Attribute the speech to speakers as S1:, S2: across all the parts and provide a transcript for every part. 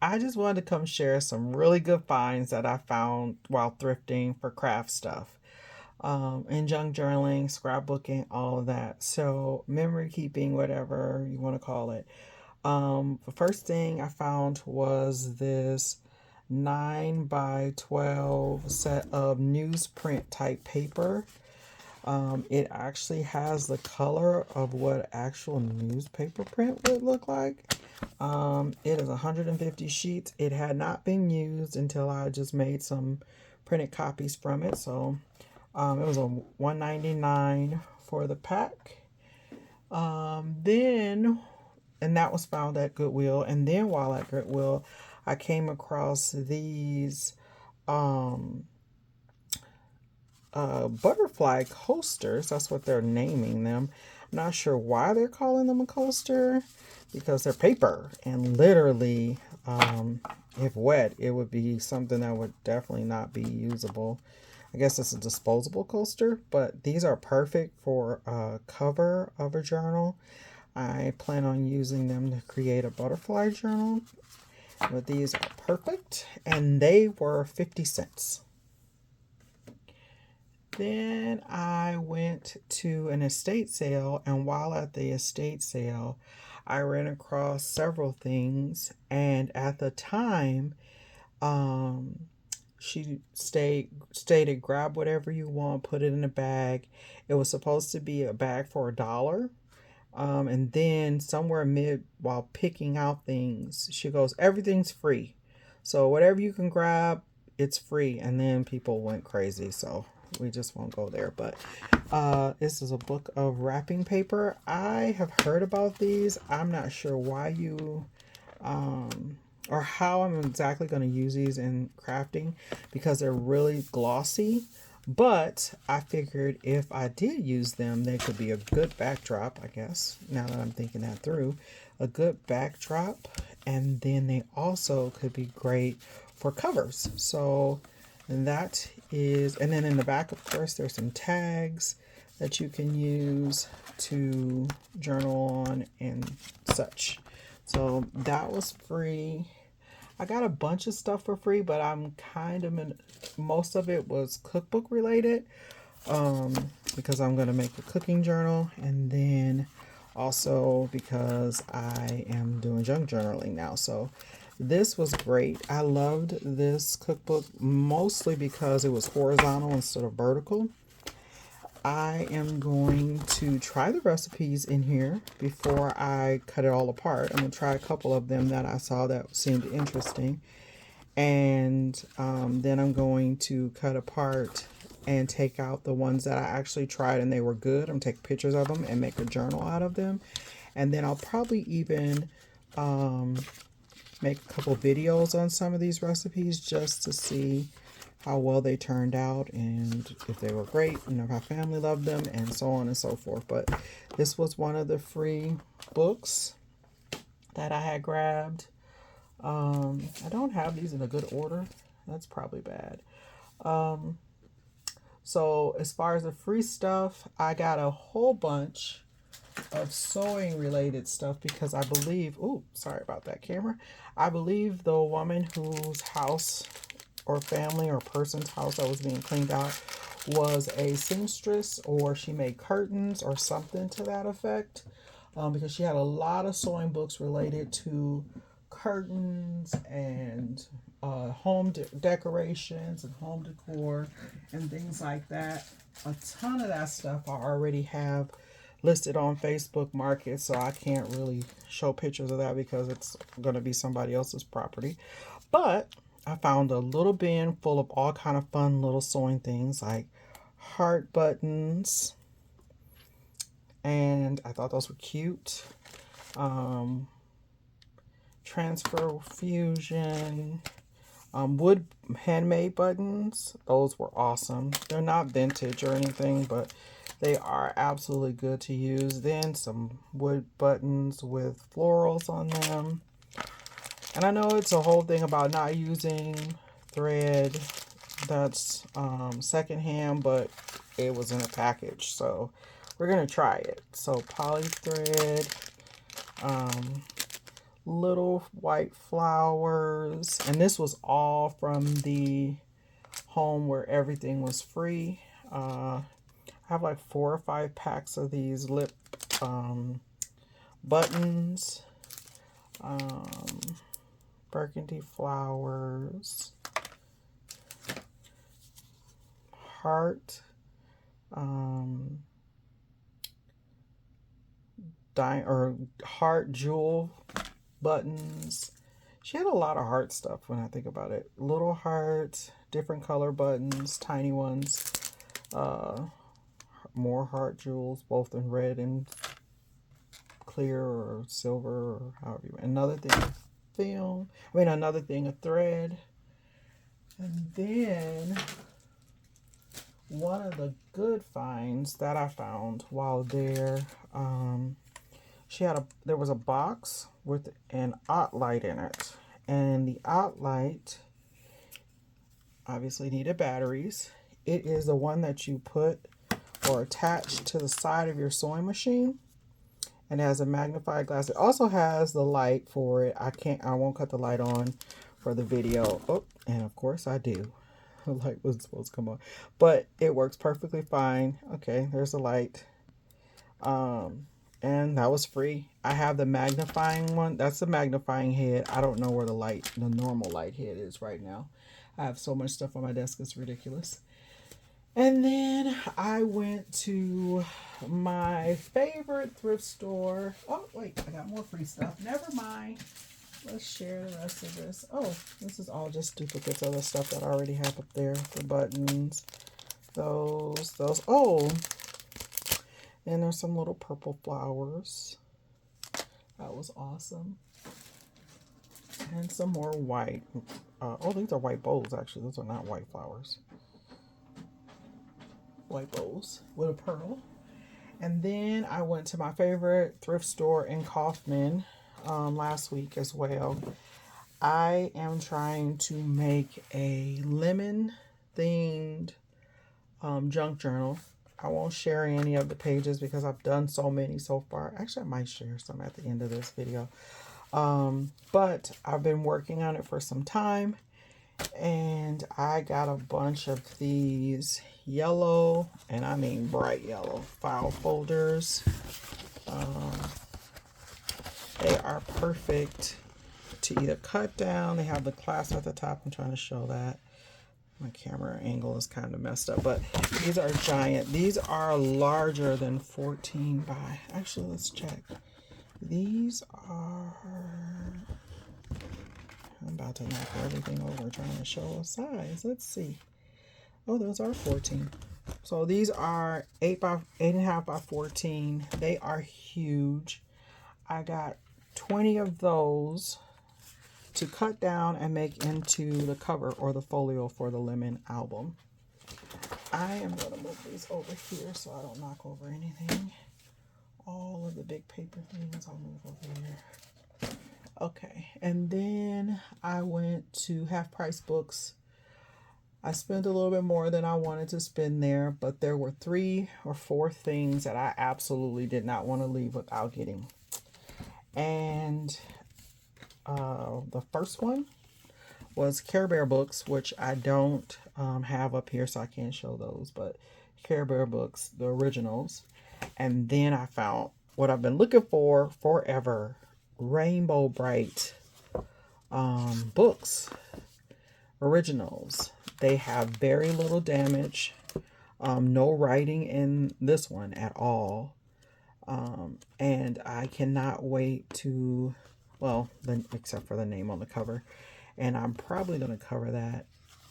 S1: I just wanted to come share some really good finds that I found while thrifting for craft stuff. And junk journaling, scrapbooking, all of that. So, memory keeping, whatever you want to call it. The first thing I found was this 9 by 12 set of newsprint type paper. It actually has the color of what actual newspaper print would look like. It is 150 sheets. It had not been used until I just made some printed copies from it. So it was a 199 for the pack. Then and that was found at Goodwill. And then while at Goodwill, I came across these um, butterfly coasters. That's what they're naming them. I'm not sure why they're calling them a coaster because they're paper and literally, if wet, it would be something that would definitely not be usable. I guess it's a disposable coaster, but these are perfect for a cover of a journal. I plan on using them to create a butterfly journal, but these are perfect and they were 50 cents. Then I went to an estate sale, and while at the estate sale, I ran across several things. And at the time, um, she stated, grab whatever you want, put it in a bag. It was supposed to be a bag for $1. And then somewhere mid while picking out things, she goes, everything's free. So whatever you can grab, it's free. And then people went crazy. So we just won't go there. But this is a book of wrapping paper. I have heard about these. I'm not sure why you or how I'm exactly going to use these in crafting because they're really glossy. But I figured if I did use them, they could be a good backdrop, I guess, now that I'm thinking that through. A good backdrop. And then they also could be great for covers. So that is, and then in the back, of course, there's some tags that you can use to journal on and such. So that was free. I got a bunch of stuff for free, but I'm kind of most of it was cookbook related um, because I'm going to make a cooking journal, and then also because I am doing junk journaling now. So this was great. I loved this cookbook mostly because it was horizontal instead of vertical. I am going to try the recipes in here before I cut it all apart. I'm going to try a couple of them that I saw that seemed interesting. And then I'm going to cut apart and take out the ones that I actually tried and they were good. I'm going to take pictures of them and make a journal out of them. And then I'll probably even um, make a couple videos on some of these recipes just to see how well they turned out and if they were great and if my family loved them and so on and so forth. But this was one of the free books that I had grabbed. I don't have these in a good order. That's probably bad. So as far as the free stuff, I got a whole bunch of sewing related stuff because I believe, ooh, sorry about that camera. I believe the woman whose house or family or person's house that was being cleaned out was a seamstress or she made curtains or something to that effect because she had a lot of sewing books related to curtains and home decorations and home decor and things like that. A ton of that stuff I already have listed on Facebook Market, so I can't really show pictures of that because it's going to be somebody else's property. But I found a little bin full of all kind of fun little sewing things like heart buttons, and I thought those were cute. Um, Transfer fusion, wood handmade buttons. Those were awesome. They're not vintage or anything, but they are absolutely good to use. Then some wood buttons with florals on them. And I know it's a whole thing about not using thread that's secondhand, but it was in a package, so we're gonna try it. So poly thread, um, little white flowers. And this was all from the home where everything was free. I have like 4 or 5 packs of these lip buttons. Burgundy flowers. Heart. Heart jewel buttons. She had a lot of heart stuff when I think about it. Little hearts, different color buttons, tiny ones, more heart jewels, both in red and clear or silver or however you want. Another thing of film. Another thing of thread. And then one of the good finds that I found while there, there was a box with an OttLite in it, and the OttLite obviously needed batteries. It is the one that you put or attach to the side of your sewing machine, and it has a magnifying glass. It also has the light for it. I won't cut the light on for the video. Oh, and of course I do. The light was supposed to come on, but it works perfectly fine. Okay, there's the light. And that was free. I have the magnifying one. That's the magnifying head. I don't know where the normal light head is right now. I have so much stuff on my desk, it's ridiculous. And then I went to my favorite thrift store. Oh, wait, I got more free stuff. Never mind. Let's share the rest of this. Oh, this is all just duplicates of the stuff that I already have up there. The buttons, those. Oh, and there's some little purple flowers. That was awesome. And some more white. Oh, these are white bowls, actually. Those are not white flowers. White bowls with a pearl. And then I went to my favorite thrift store in Kaufman last week as well. I am trying to make a lemon themed junk journal. I won't share any of the pages because I've done so many so far. Actually, I might share some at the end of this video. But I've been working on it for some time, and I got a bunch of these yellow, and I mean bright yellow, file folders. They are perfect to either cut down. They have the clasp at the top. I'm trying to show that. My camera angle is kind of messed up, but these are giant. These are larger than 14 by, actually, let's check. These are, I'm about to knock everything over trying to show a size. Let's see. Oh, those are 14. So these are 8.5 by 14. They are huge. I got 20 of those to cut down and make into the cover or the folio for the Lemon album. I am going to move these over here so I don't knock over anything. All of the big paper things I'll move over here. Okay, and then I went to Half Price Books. I spent a little bit more than I wanted to spend there, but there were 3 or 4 things that I absolutely did not want to leave without getting. And the first one was Care Bear books, which I don't have up here, so I can't show those, but Care Bear books, the originals. And then I found what I've been looking for forever, Rainbow Brite books, originals. They have very little damage, no writing in this one at all. And I cannot wait to, well, except for the name on the cover. And I'm probably going to cover that.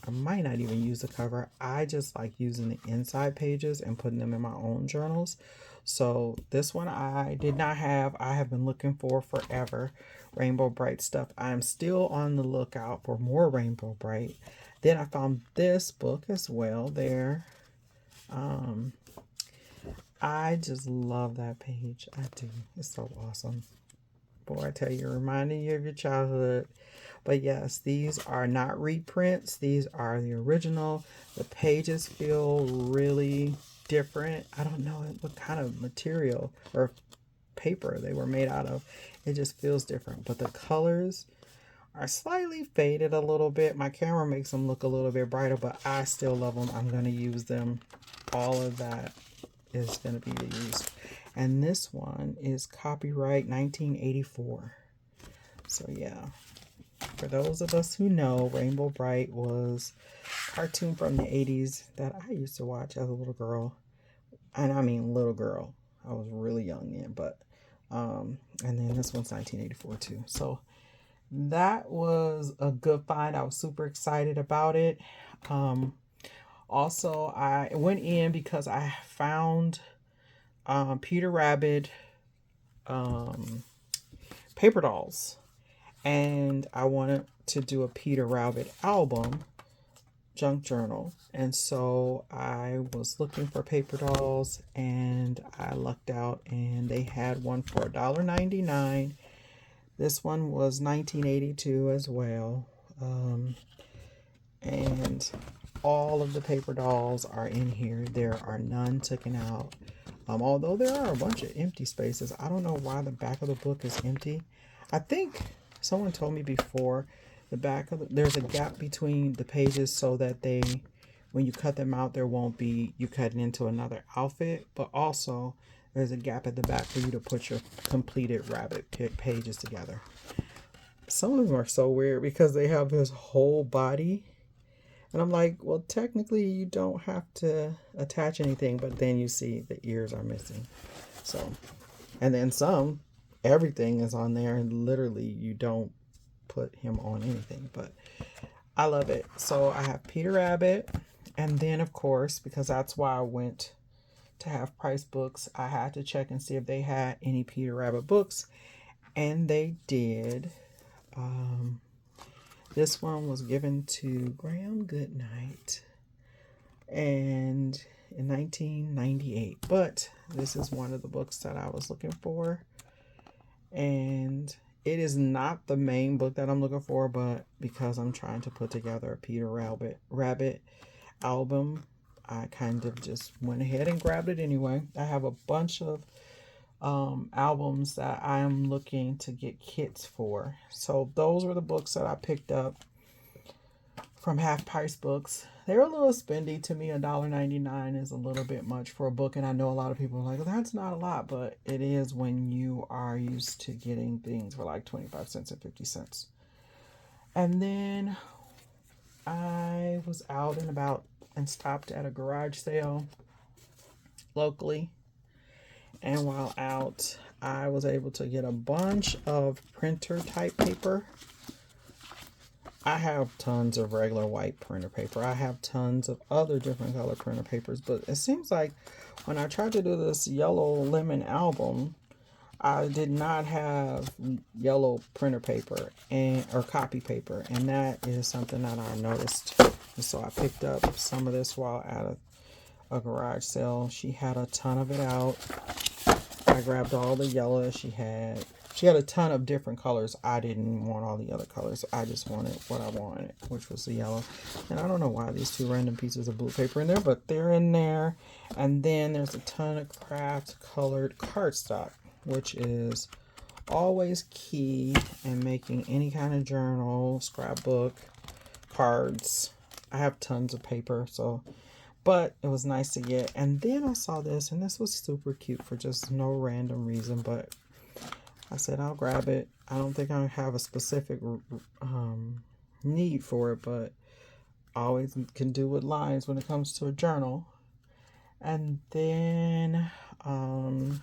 S1: I might not even use the cover. I just like using the inside pages and putting them in my own journals. So this one I did not have. I have been looking for forever. Rainbow Brite stuff. I'm still on the lookout for more Rainbow Brite. Then I found this book as well there. I just love that page. I do. It's so awesome. Boy, I tell you, reminding you of your childhood. But yes, these are not reprints. These are the original. The pages feel really different. I don't know what kind of material or paper they were made out of. It just feels different. But the colors are slightly faded a little bit. My camera makes them look a little bit brighter, but I still love them. I'm going to use them. All of that is going to be used. And this one is copyright 1984. So yeah, for those of us who know, Rainbow Bright was a cartoon from the 80s that I used to watch as a little girl. And I mean little girl. I was really young then, but and then this one's 1984 too. So that was a good find. I was super excited about it. Also, I went in because I found Peter Rabbit paper dolls, and I wanted to do a Peter Rabbit album junk journal, and so I was looking for paper dolls, and I lucked out, and they had one for $1.99. This one was 1982 as well, and all of the paper dolls are in here. There are none taken out. Although there are a bunch of empty spaces. I don't know why the back of the book is empty. I think someone told me before the back of there's a gap between the pages so that they, when you cut them out, there won't be you cutting into another outfit. But also there's a gap at the back for you to put your completed rabbit pages together. Some of them are so weird because they have this whole body. And I'm like, well, technically you don't have to attach anything, but then you see the ears are missing. So, and then some, everything is on there, and literally you don't put him on anything, but I love it. So I have Peter Rabbit, and then of course, because that's why I went to Half Price Books, I had to check and see if they had any Peter Rabbit books, and they did. This one was given to Graham Goodnight and in 1998. But this is one of the books that I was looking for. And it is not the main book that I'm looking for, but because I'm trying to put together a Peter Rabbit album, I kind of just went ahead and grabbed it anyway. I have a bunch of albums that I am looking to get kits for. So those were the books that I picked up from Half Price Books. They're a little spendy to me. $1.99 is a little bit much for a book, and I know a lot of people are like, well, that's not a lot, but it is when you are used to getting things for like 25 cents and 50 cents. And then I was out and about and stopped at a garage sale locally. And while out, I was able to get a bunch of printer type paper. I have tons of regular white printer paper. I have tons of other different color printer papers. But it seems like when I tried to do this yellow lemon album, I did not have yellow printer paper or copy paper. And that is something that I noticed. And so I picked up some of this while at a garage sale. She had a ton of it out. I grabbed all the yellow she had. She had a ton of different colors. I didn't want all the other colors. I just wanted what I wanted, which was the yellow. And I don't know why these two random pieces of blue paper in there, but they're in there. And then there's a ton of craft colored cardstock, which is always key in making any kind of journal, scrapbook, cards. I have tons of paper, so... But it was nice to get. And then I saw this, and this was super cute for just no random reason. But I said, I'll grab it. I don't think I have a specific need for it, but I always can do with lines when it comes to a journal. And then also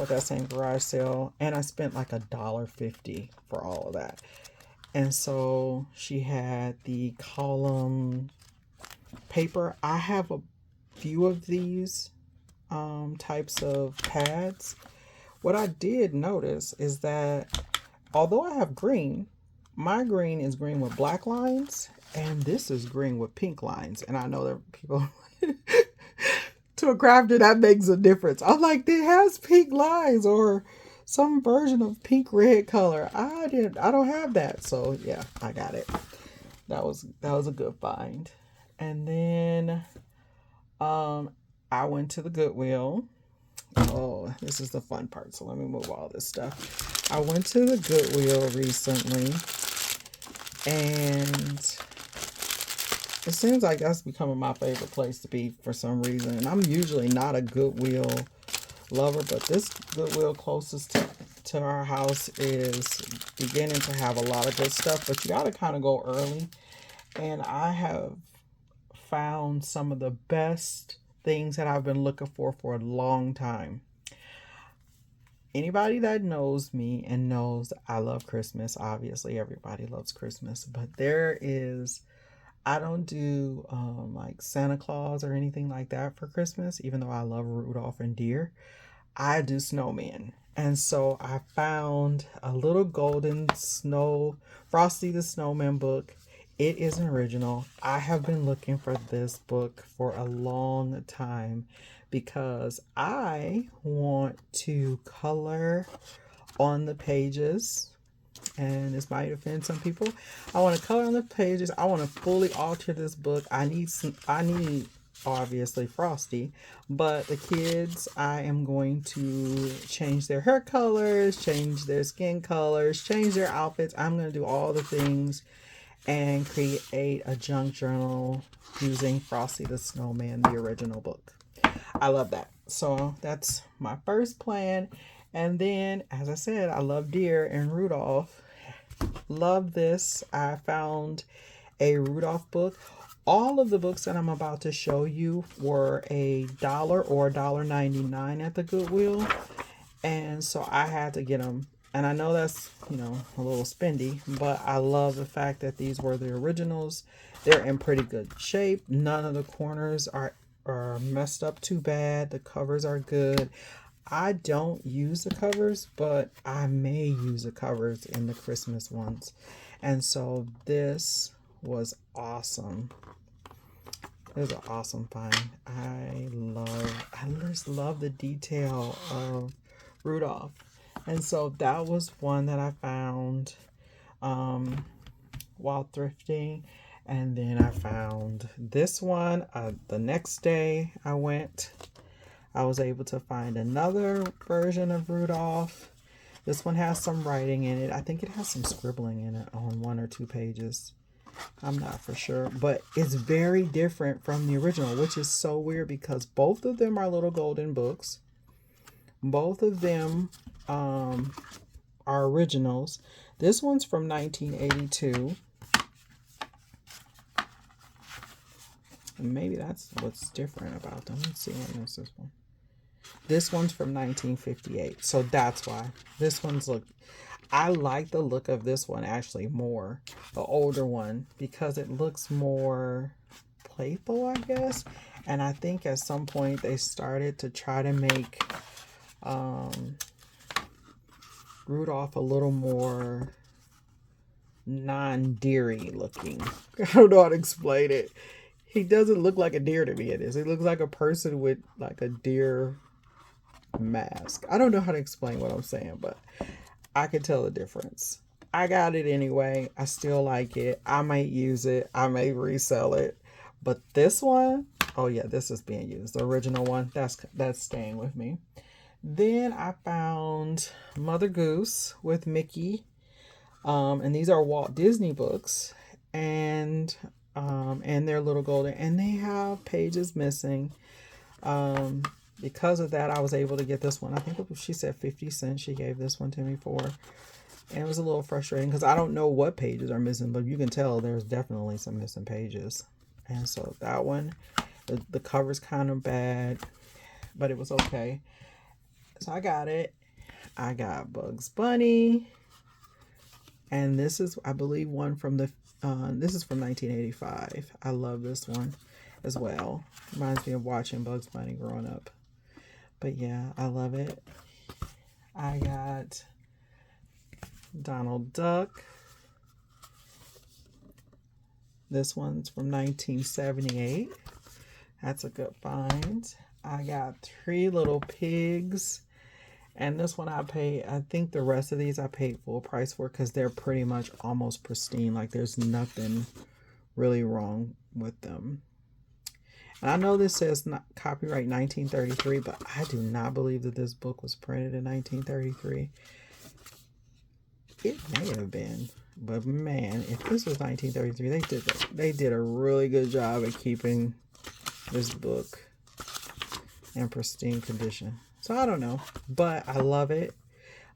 S1: at that same garage sale, and I spent like $1.50 for all of that. And so she had the column paper. I have a few of these types of pads. What I did notice is that although I have green, my green is green with black lines, and this is green with pink lines. And I know that people to a crafter that makes a difference. I'm like, it has pink lines or some version of pink red color. I don't have that. So yeah, I got it. That was a good find. And then I went to the Goodwill Oh, this is the fun part. So let me move all this stuff. I went to the Goodwill recently, and it seems like that's becoming my favorite place to be for some reason. And I'm usually not a Goodwill lover, but this Goodwill closest to our house is beginning to have a lot of good stuff. But you got to kind of go early. And I have found some of the best things that I've been looking for a long time. Anybody that knows me and knows I love Christmas, obviously everybody loves Christmas, but I don't do like Santa Claus or anything like that for Christmas, even though I love Rudolph and deer. I do snowman. And so I found a little golden snow, Frosty the Snowman book. It is an original. I have been looking for this book for a long time because I want to color on the pages, and this might offend some people. I want to color on the pages. I want to fully alter this book. I need obviously Frosty, but the kids, I am going to change their hair colors, change their skin colors, change their outfits. I'm going to do all the things and create a junk journal using Frosty the Snowman, the original book. I love that. So that's my first plan. And then, as I said, I love deer and Rudolph. Love this. I found a Rudolph book. All of the books that I'm about to show you were $1 or $1.99 at the Goodwill. And so I had to get them. And I know that's, a little spendy, but I love the fact that these were the originals. They're in pretty good shape. None of the corners are messed up too bad. The covers are good. I don't use the covers, but I may use the covers in the Christmas ones. And so this was awesome. It was an awesome find. I just love the detail of Rudolph. And so that was one that I found while thrifting. And then I found this one. The next day I was able to find another version of Rudolph. This one has some writing in it. I think it has some scribbling in it on 1 or 2 pages. I'm not for sure, but it's very different from the original, which is so weird because both of them are little golden books. Both of them are originals. This one's from 1982. And maybe that's what's different about them. Let's see when is this one. This one's from 1958. So that's why. I like the look of this one actually more, the older one, because it looks more playful, I guess. And I think at some point they started to try to make Rudolph a little more non-deery looking. I don't know how to explain it. He doesn't look like a deer to me. He looks like a person with like a deer mask. I don't know how to explain what I'm saying, but I can tell the difference. I got it anyway. I still like it. I might use it. I may resell it. But this one, oh yeah, this is being used. The original one, that's staying with me. Then I found Mother Goose with Mickey. And these are Walt Disney books. And they're little golden. And they have pages missing. Because of that, I was able to get this one. I think she said 50 cents she gave this one to me for. And it was a little frustrating because I don't know what pages are missing, but you can tell there's definitely some missing pages. And so that one, the cover's kind of bad, but it was okay. So I got it. I got Bugs Bunny. And this is, I believe, one from this is from 1985. I love this one as well. Reminds me of watching Bugs Bunny growing up. But yeah, I love it. I got Donald Duck. This one's from 1978. That's a good find. I got Three Little Pigs. And this one I think the rest of these I paid full price for because they're pretty much almost pristine. Like there's nothing really wrong with them. And I know this says not copyright 1933, but I do not believe that this book was printed in 1933. It may have been, but man, if this was 1933, they did a really good job at keeping this book in pristine condition. So I don't know, but I love it.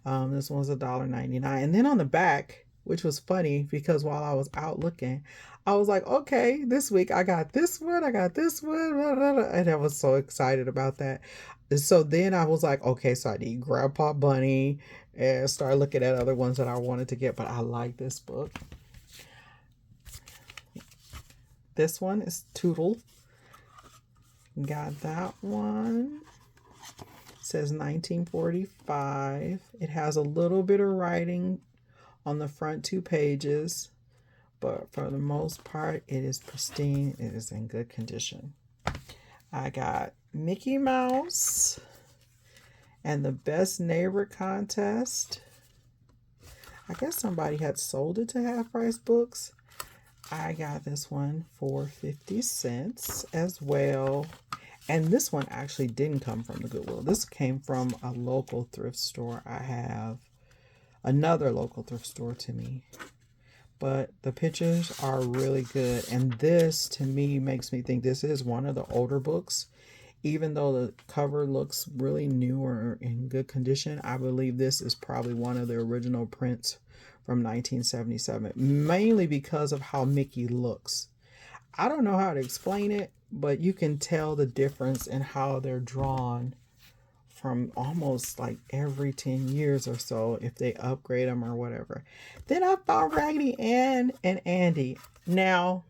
S1: This one's $1.99, and then on the back, which was funny because while I was out looking, I was like, okay, this week I got this one, I got this one, blah, blah, blah, and I was so excited about that. So then I was like, okay, so I need Grandpa Bunny and start looking at other ones that I wanted to get, but I like this book. This one is Tootle. Got that one. It says 1945. It has a little bit of writing on the front 2 pages, but for the most part, it is pristine. It is in good condition. I got Mickey Mouse and the Best Neighbor Contest. I guess somebody had sold it to Half Price Books. I got this one for 50 cents as well. And this one actually didn't come from the Goodwill. This came from a local thrift store. I have another local thrift store to me. But the pictures are really good. And this, to me, makes me think this is one of the older books. Even though the cover looks really new or in good condition, I believe this is probably one of the original prints from 1977. Mainly because of how Mickey looks. I don't know how to explain it, but you can tell the difference in how they're drawn from almost like every 10 years or so if they upgrade them or whatever. Then I found Raggedy Ann and Andy. Now,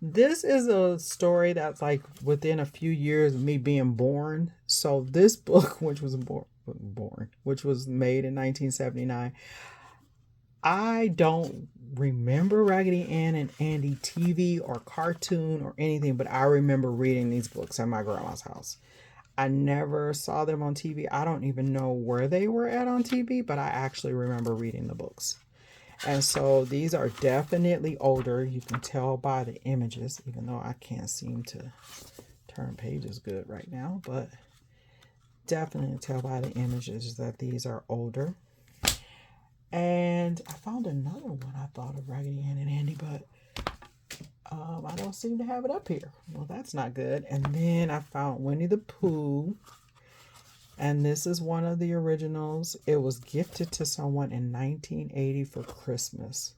S1: this is a story that's like within a few years of me being born. So this book, which was which was made in 1979, I don't remember Raggedy Ann and Andy TV or cartoon or anything, but I remember reading these books at my grandma's house. I never saw them on TV. I don't even know where they were at on TV, but I actually remember reading the books. And so these are definitely older. You can tell by the images, even though I can't seem to turn pages good right now, but definitely tell by the images that these are older. And I found another one I thought of Raggedy Ann and Andy, but I don't seem to have it up here. Well, that's not good. And then I found Winnie the Pooh. And this is one of the originals. It was gifted to someone in 1980 for Christmas.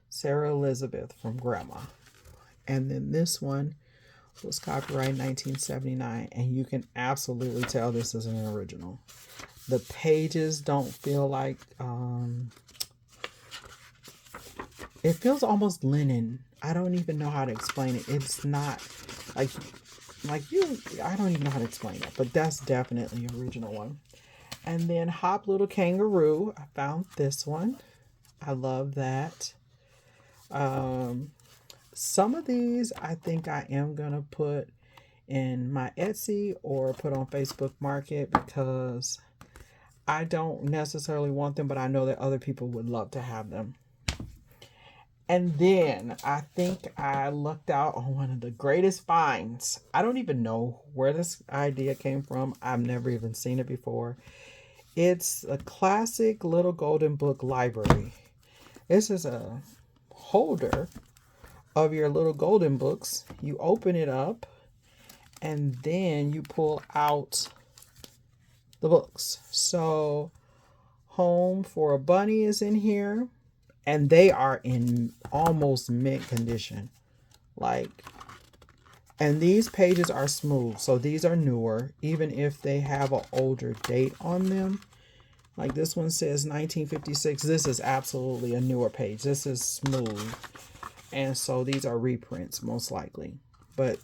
S1: Sarah Elizabeth from Grandma. And then this one was copyrighted 1979. And you can absolutely tell this is an original. The pages don't feel like, it feels almost linen. I don't even know how to explain it. It's not like I don't even know how to explain it, but that's definitely an original one. And then Hop Little Kangaroo. I found this one. I love that. Some of these I think I am going to put in my Etsy or put on Facebook Market because I don't necessarily want them, but I know that other people would love to have them. And then I think I lucked out on one of the greatest finds. I don't even know where this idea came from. I've never even seen it before. It's a classic Little Golden Book library. This is a holder of your little golden books. You open it up and then you pull out the books. So Home for a Bunny is in here. And they are in almost mint condition. And these pages are smooth. So these are newer, even if they have an older date on them. Like this one says 1956. This is absolutely a newer page. This is smooth. And so these are reprints, most likely. But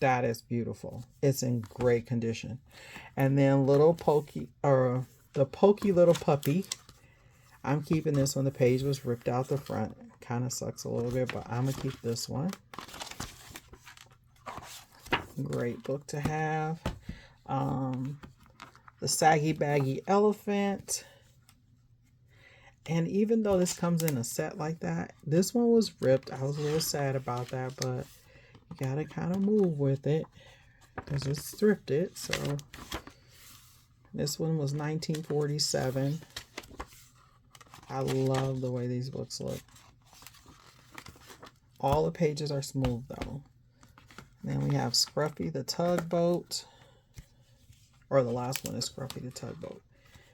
S1: that is beautiful. It's in great condition. And then the Pokey Little Puppy. I'm keeping this one. The page was ripped out the front. Kind of sucks a little bit, but I'm going to keep this one. Great book to have. The Saggy Baggy Elephant. And even though this comes in a set like that, this one was ripped. I was a little sad about that, but You gotta kind of move with it because it's thrifted. So this one was 1947. I love the way these books look. All the pages are smooth though. Then we have Scruffy the Tugboat. Or the last one is Scruffy the Tugboat.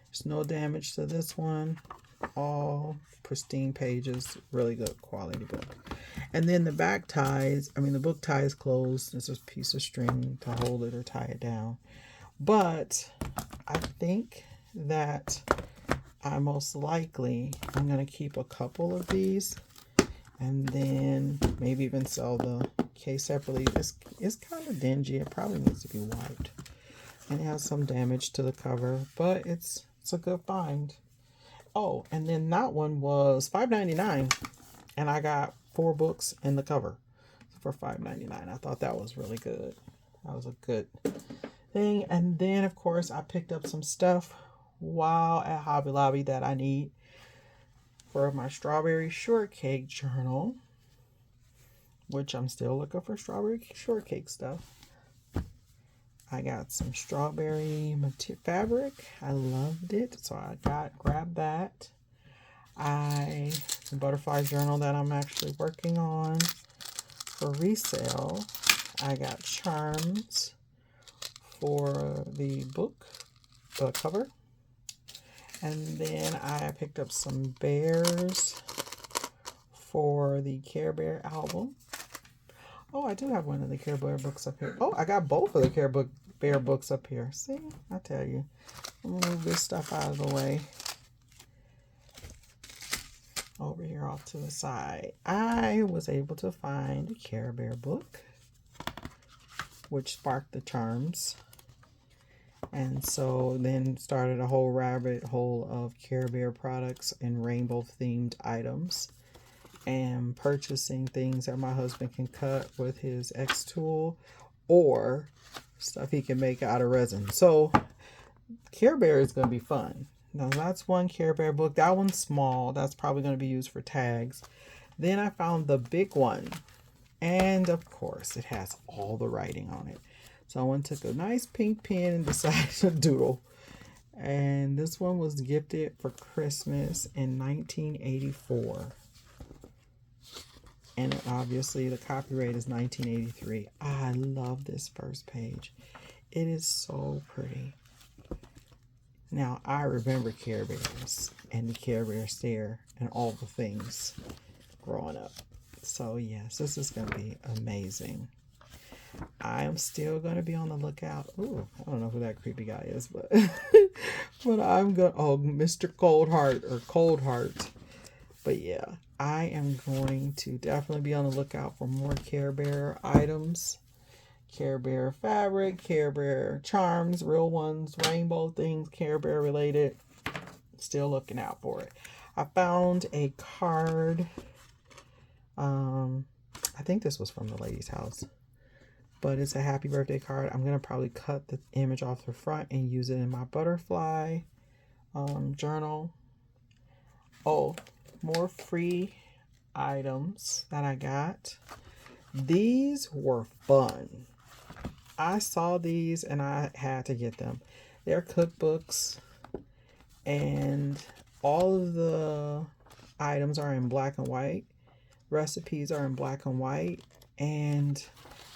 S1: There's no damage to this one. All pristine pages. Really good quality book. And then the back ties, the book tie is closed. There's a piece of string to hold it or tie it down. But I think that I'm going to keep a couple of these and then maybe even sell the case separately. It's kind of dingy. It probably needs to be wiped. And it has some damage to the cover, but it's a good find. Oh, and then that one was $5.99, and I got 4 books in the cover for $5.99. I thought that was really good. That was a good thing. And then, of course, I picked up some stuff while at Hobby Lobby that I need for my strawberry shortcake journal, which I'm still looking for strawberry shortcake stuff. I got some strawberry fabric. I loved it, so I grabbed that. The butterfly journal that I'm actually working on for resale. I got charms for the book cover. And then I picked up some bears for the Care Bear album. Oh, I do have one of the Care Bear books up here. Oh, I got both of the Care Bear books up here. See, I tell you. I'm gonna move this stuff out of the way. Over here off to the side. I was able to find a Care Bear book, which sparked the charms. And so then started a whole rabbit hole of Care Bear products and rainbow themed items, and purchasing things that my husband can cut with his X tool or stuff he can make out of resin. So Care Bear is going to be fun. Now that's one Care Bear book. That one's small. That's probably going to be used for tags. Then I found the big one. And of course it has all the writing on it. So I went and took a nice pink pen and decided to doodle. And this one was gifted for Christmas in 1984. And obviously the copyright is 1983. I love this first page. It is so pretty. Now, I remember Care Bears and the Care Bear stare and all the things growing up. So yes, this is going to be amazing. I am still going to be on the lookout. Ooh, I don't know who that creepy guy is, but but I'm going. Oh, Mr. Coldheart or Coldheart. But yeah, I am going to definitely be on the lookout for more Care Bear items. Care Bear fabric, Care Bear charms, real ones, rainbow things, Care Bear related. Still looking out for it. I found a card. I think this was from the lady's house, but it's a happy birthday card. I'm going to probably cut the image off the front and use it in my butterfly journal. Oh, more free items that I got. These were fun. I saw these and I had to get them. They're cookbooks, and all of the items are in black and white. Recipes are in black and white, and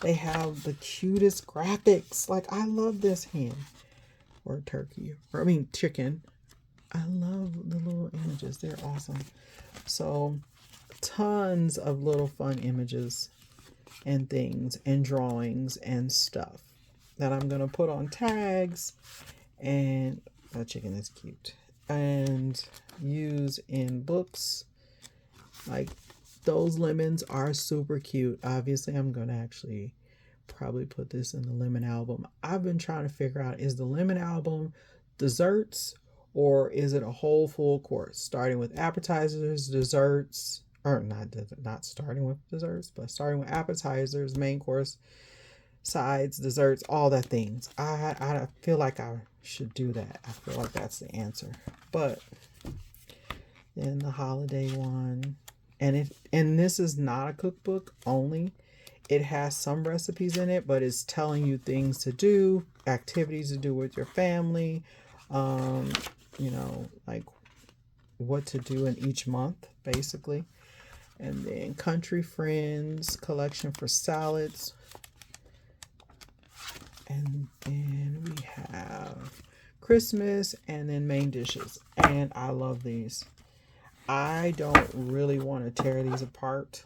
S1: they have the cutest graphics. Like, I love this hen or turkey, or chicken. I love the little images. They're awesome. So tons of little fun images and things and drawings and stuff that I'm going to put on tags, and that chicken is cute, and use in books. Like, those lemons are super cute. Obviously, I'm going to actually probably put this in the lemon album. I've been trying to figure out, is the lemon album desserts or is it a whole full course, starting with appetizers, desserts, or not starting with desserts, but starting with appetizers, main course, sides, desserts, all that things. I feel like I should do that. I feel like that's the answer. But then the holiday one, and this is not a cookbook only. it has some recipes in it, but it's telling you things to do, activities to do with your family, um, you know, like what to do in each month, basically. And then Country Friends collection for salads. And then we have Christmas and then main dishes. And I love these. I don't really want to tear these apart,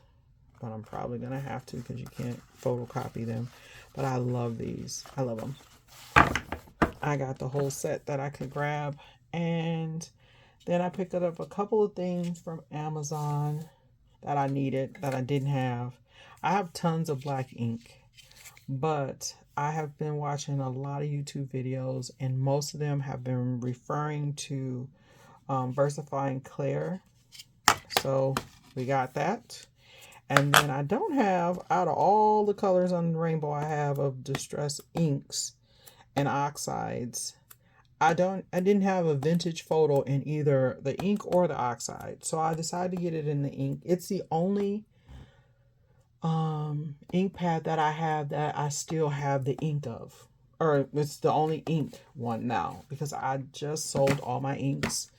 S1: but I'm probably going to have to because you can't photocopy them. But I love these. I love them. I got the whole set that I could grab. And then I picked up a couple of things from Amazon that I needed that I didn't have. I have tons of black ink, but I have been watching a lot of YouTube videos, and most of them have been referring to VersaFine Clair. So we got that. And then I don't have, out of all the colors on the rainbow I have of distress inks and oxides, I didn't have a vintage photo in either the ink or the oxide. So I decided to get it in the ink. It's the only ink pad that I have that I still have the ink of. Or it's the only ink one now because I just sold all my inks.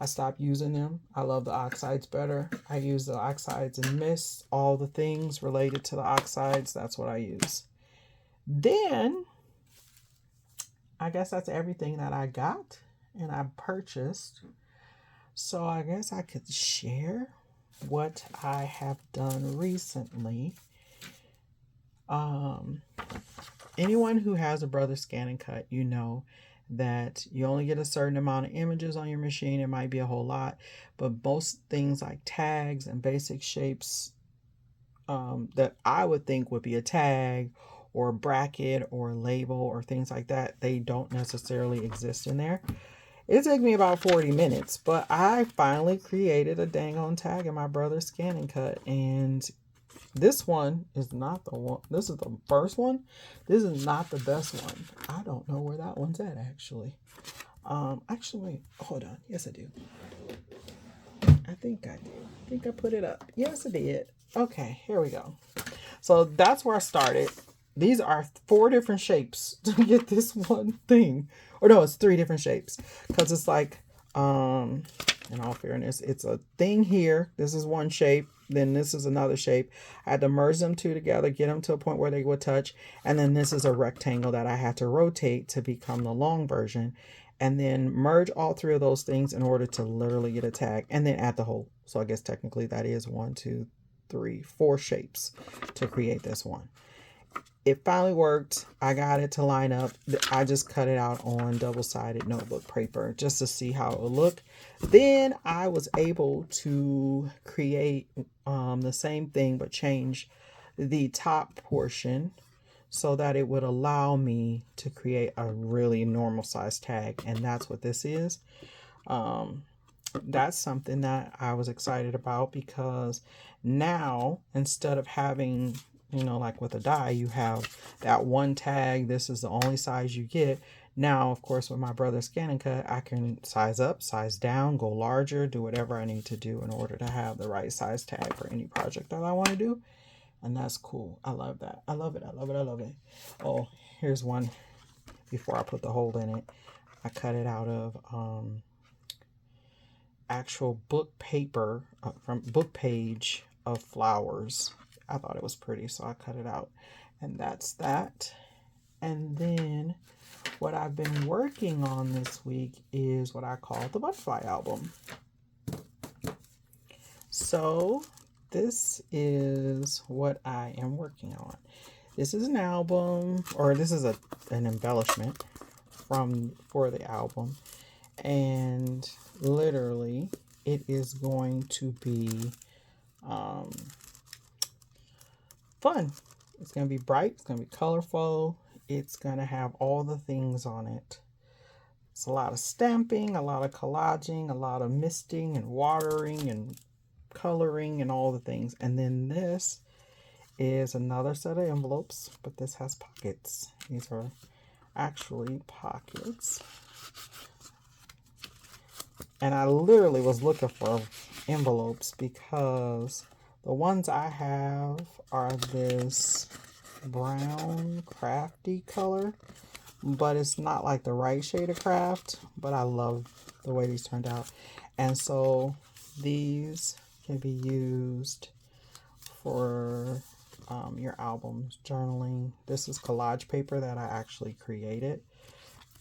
S1: I stopped using them. I love the oxides better. I use the oxides and mist, all the things related to the oxides. That's what I use. Then, I guess that's everything that I got and I purchased. So I guess I could share what I have done recently. Anyone who has a Brother Scan and Cut, you know that you only get a certain amount of images on your machine. It might be a whole lot, but most things like tags and basic shapes that I would think would be a tag or a bracket or a label or things like that, they don't necessarily exist in there. It took me about 40 minutes, but I finally created a dang on tag in my Brother Scan and Cut, and this one is not the one. This is the first one. This is not the best one. I don't know where that one's at, actually. Actually, wait. Hold on. Yes, I do. I think I did. I think I put it up. Yes, I did. Okay, here we go. So that's where I started. These are 4 different shapes to get this one thing. Or no, it's 3 different shapes. Because it's like, in all fairness, it's a thing here. This is one shape. Then this is another shape. I had to merge them 2 together, get them to a point where they would touch. And then this is a rectangle that I had to rotate to become the long version. And then merge all 3 of those things in order to literally get a tag. And then add the hole. So I guess technically that is 1, 2, 3, 4 shapes to create this one. It finally worked. I got it to line up. I just cut it out on double-sided notebook paper just to see how it would look. Then I was able to create the same thing but change the top portion so that it would allow me to create a really normal size tag. And that's what this is. That's something that I was excited about because now instead of having, you know, like with a die, you have that one tag. This is the only size you get. Now, of course, with my Brother Scan and Cut, I can size up, size down, go larger, do whatever I need to do in order to have the right size tag for any project that I want to do. And that's cool. I love that. I love it. I love it. I love it. Oh, here's one before I put the hole in it. I cut it out of actual book paper from book page of flowers. I thought it was pretty, so I cut it out. And that's that. And then what I've been working on this week is what I call the butterfly album. So this is what I am working on. This is an album, or this is an embellishment for the album. And literally it is going to be fun. It's going to be bright. It's going to be colorful. It's going to have all the things on it. It's a lot of stamping, a lot of collaging, a lot of misting and watering and coloring and all the things. And then this is another set of envelopes, but this has pockets. These are actually pockets. And I literally was looking for envelopes because The ones I have are this brown crafty color, but it's not like the right shade of craft, but I love the way these turned out. And so these can be used for your albums, journaling. This is collage paper that I actually created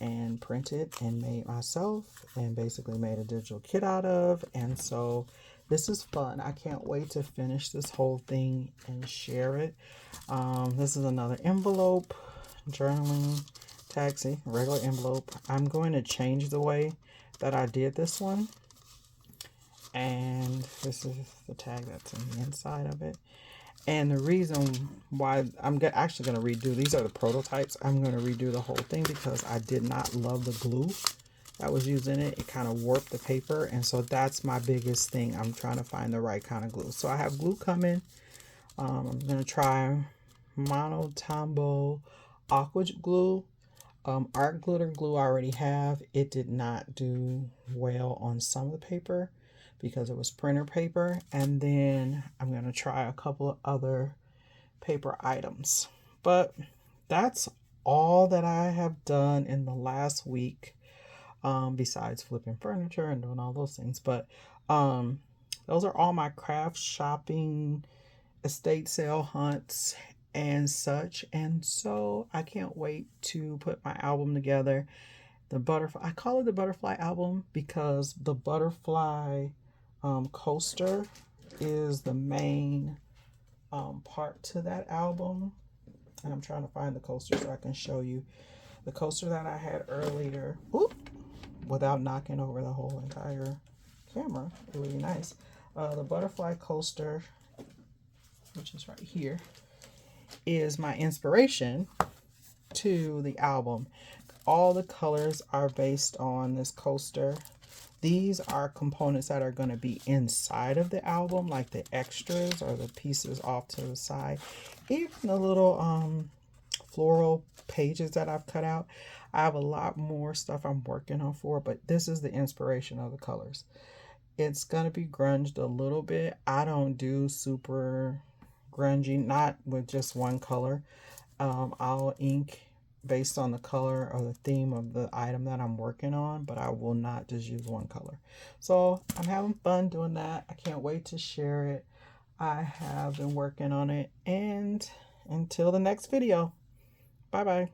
S1: and printed and made myself and basically made a digital kit out of. And so this is fun. I can't wait to finish this whole thing and share it. This is another envelope, journaling taxi, regular envelope. I'm going to change the way that I did this one. And this is the tag that's on the inside of it. And the reason why I'm actually going to redo, these are the prototypes. I'm going to redo the whole thing because I did not love the glue that was used in it. It kind of warped the paper. And so that's my biggest thing. I'm trying to find the right kind of glue. So I have glue coming. I'm going to try Mono Tombow Aqua Glue. Art glitter glue I already have. It did not do well on some of the paper because it was printer paper. And then I'm going to try a couple of other paper items. But that's all that I have done in the last week, besides flipping furniture and doing all those things. But those are all my craft shopping, estate sale hunts, and such. And so I can't wait to put my album together. The butterfly, I call it the butterfly album because the butterfly coaster is the main part to that album. And I'm trying to find the coaster so I can show you the coaster that I had earlier. Oop, without knocking over the whole entire camera. It would be nice. The butterfly coaster, which is right here, is my inspiration to the album. All the colors are based on this coaster. These are components that are going to be inside of the album, like the extras or the pieces off to the side. Even the little floral pages that I've cut out. I have a lot more stuff I'm working on for, but this is the inspiration of the colors. It's going to be grunged a little bit. I don't do super grungy, not with just one color. I'll ink based on the color or the theme of the item that I'm working on, but I will not just use one color. So I'm having fun doing that. I can't wait to share it. I have been working on it, and until the next video, bye bye.